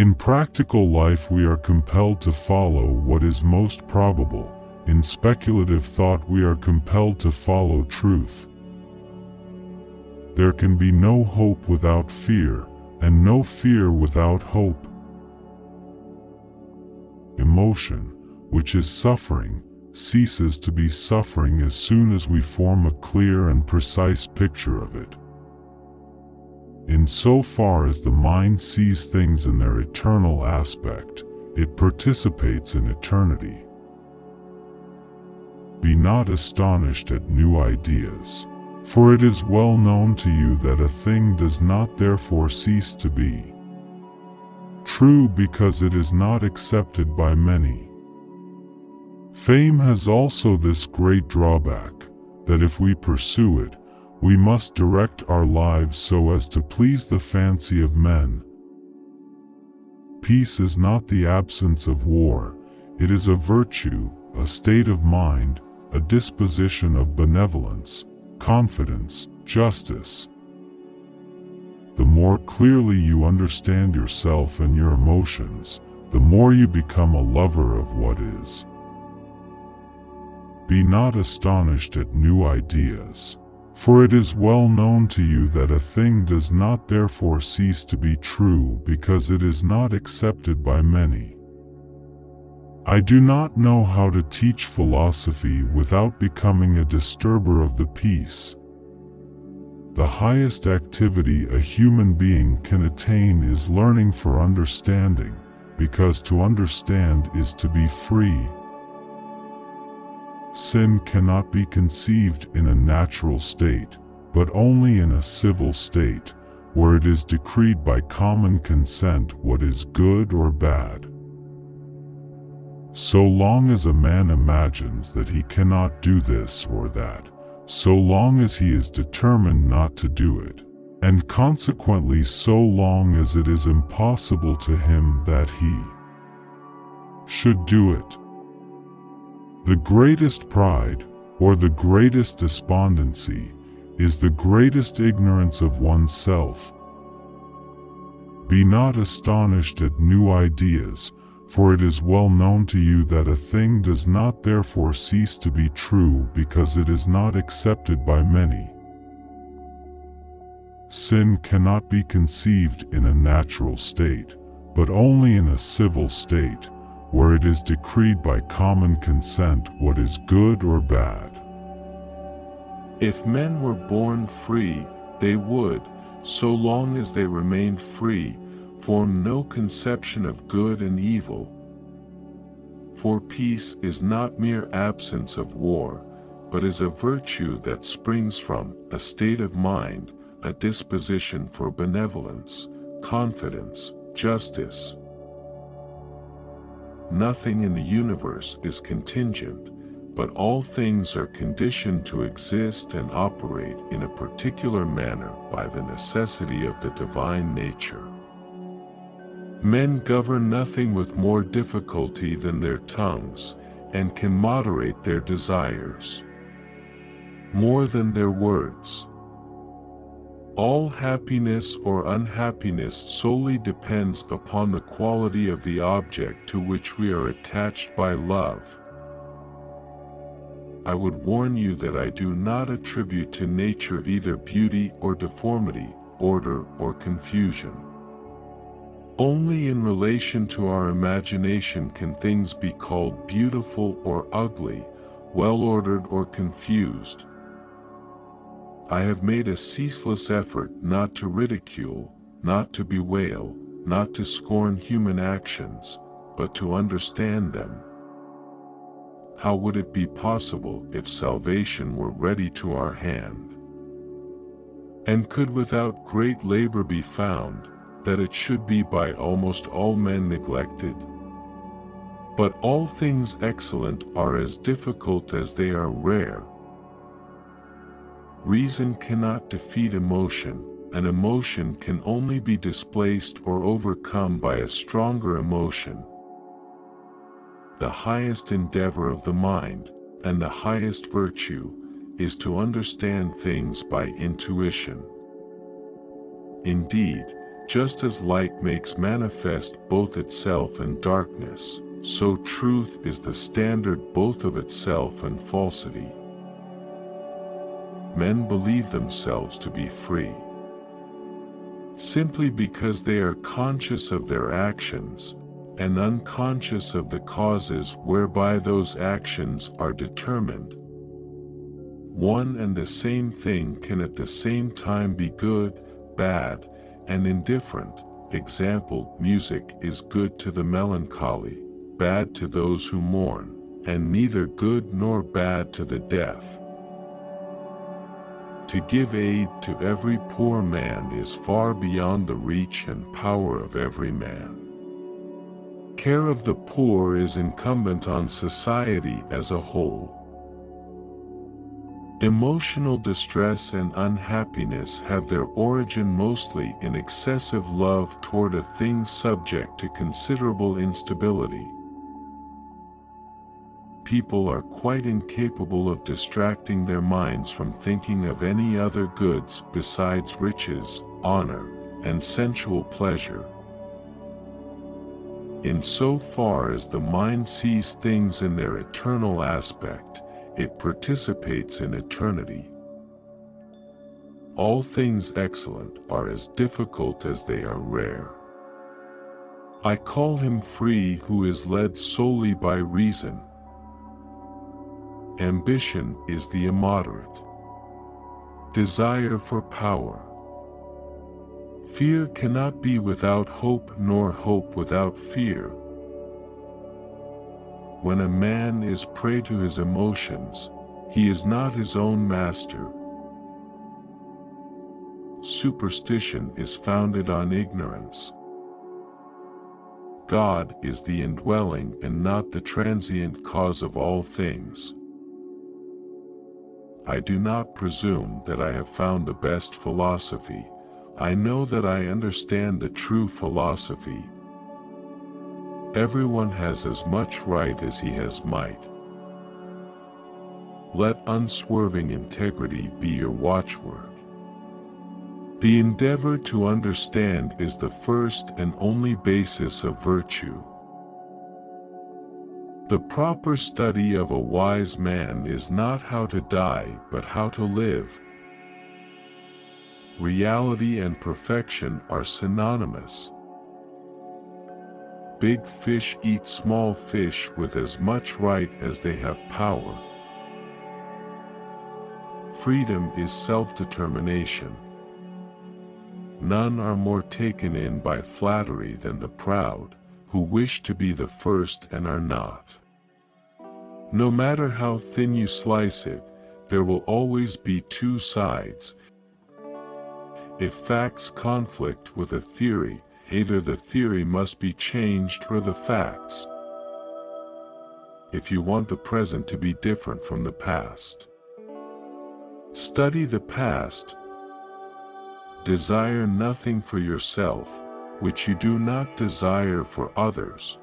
In practical life we are compelled to follow what is most probable. In speculative thought we are compelled to follow truth. There can be no hope without fear, and no fear without hope. Emotion, which is suffering, ceases to be suffering as soon as we form a clear and precise picture of it. In so far as the mind sees things in their eternal aspect, it participates in eternity. Be not astonished at new ideas, for it is well known to you that a thing does not therefore cease to be true because it is not accepted by many. Fame has also this great drawback, that if we pursue it, we must direct our lives so as to please the fancy of men. Peace is not the absence of war, it is a virtue, a state of mind, a disposition of benevolence, confidence, justice. The more clearly you understand yourself and your emotions, the more you become a lover of what is. Be not astonished at new ideas, for it is well known to you that a thing does not therefore cease to be true because it is not accepted by many. I do not know how to teach philosophy without becoming a disturber of the peace. The highest activity a human being can attain is learning for understanding, because to understand is to be free. Sin cannot be conceived in a natural state, but only in a civil state, where it is decreed by common consent what is good or bad. So long as a man imagines that he cannot do this or that, so long as he is determined not to do it, and consequently so long as it is impossible to him that he should do it. The greatest pride, or the greatest despondency, is the greatest ignorance of oneself. Be not astonished at new ideas, for it is well known to you that a thing does not therefore cease to be true because it is not accepted by many. Sin cannot be conceived in a natural state, but only in a civil state, where it is decreed by common consent what is good or bad. If men were born free, they would, so long as they remained free, form no conception of good and evil. For peace is not mere absence of war, but is a virtue that springs from a state of mind, a disposition for benevolence, confidence, justice. Nothing in the universe is contingent, but all things are conditioned to exist and operate in a particular manner by the necessity of the divine nature. Men govern nothing with more difficulty than their tongues, and can moderate their desires more than their words. All happiness or unhappiness solely depends upon the quality of the object to which we are attached by love. I would warn you that I do not attribute to nature either beauty or deformity, order or confusion. Only in relation to our imagination can things be called beautiful or ugly, well-ordered or confused. I have made a ceaseless effort not to ridicule, not to bewail, not to scorn human actions, but to understand them. How would it be possible if salvation were ready to our hand, and could without great labor be found, that it should be by almost all men neglected? But all things excellent are as difficult as they are rare. Reason cannot defeat emotion, and emotion can only be displaced or overcome by a stronger emotion. The highest endeavor of the mind, and the highest virtue, is to understand things by intuition. Indeed, Just as light makes manifest both itself and darkness, so truth is the standard both of itself and falsity. Men believe themselves to be free simply because they are conscious of their actions, and unconscious of the causes whereby those actions are determined. One and the same thing can at the same time be good, bad, and indifferent. Example, music is good to the melancholy, bad to those who mourn, and neither good nor bad to the deaf. To give aid to every poor man is far beyond the reach and power of every man. Care of the poor is incumbent on society as a whole. Emotional distress and unhappiness have their origin mostly in excessive love toward a thing subject to considerable instability. People are quite incapable of distracting their minds from thinking of any other goods besides riches, honor, and sensual pleasure. In so far as the mind sees things in their eternal aspect, it participates in eternity. All things excellent are as difficult as they are rare. I call him free who is led solely by reason. Ambition is the immoderate desire for power. Fear cannot be without hope, nor hope without fear. When a man is prey to his emotions, he is not his own master. Superstition is founded on ignorance. God is the indwelling and not the transient cause of all things. I do not presume that I have found the best philosophy. I know that I understand the true philosophy. Everyone has as much right as he has might. Let unswerving integrity be your watchword. The endeavor to understand is the first and only basis of virtue. The proper study of a wise man is not how to die, but how to live. Reality and perfection are synonymous. Big fish eat small fish with as much right as they have power. Freedom is self-determination. None are more taken in by flattery than the proud, who wish to be the first and are not. No matter how thin you slice it, there will always be two sides. If facts conflict with a theory, either the theory must be changed or the facts. If you want the present to be different from the past, study the past. Desire nothing for yourself, which you do not desire for others.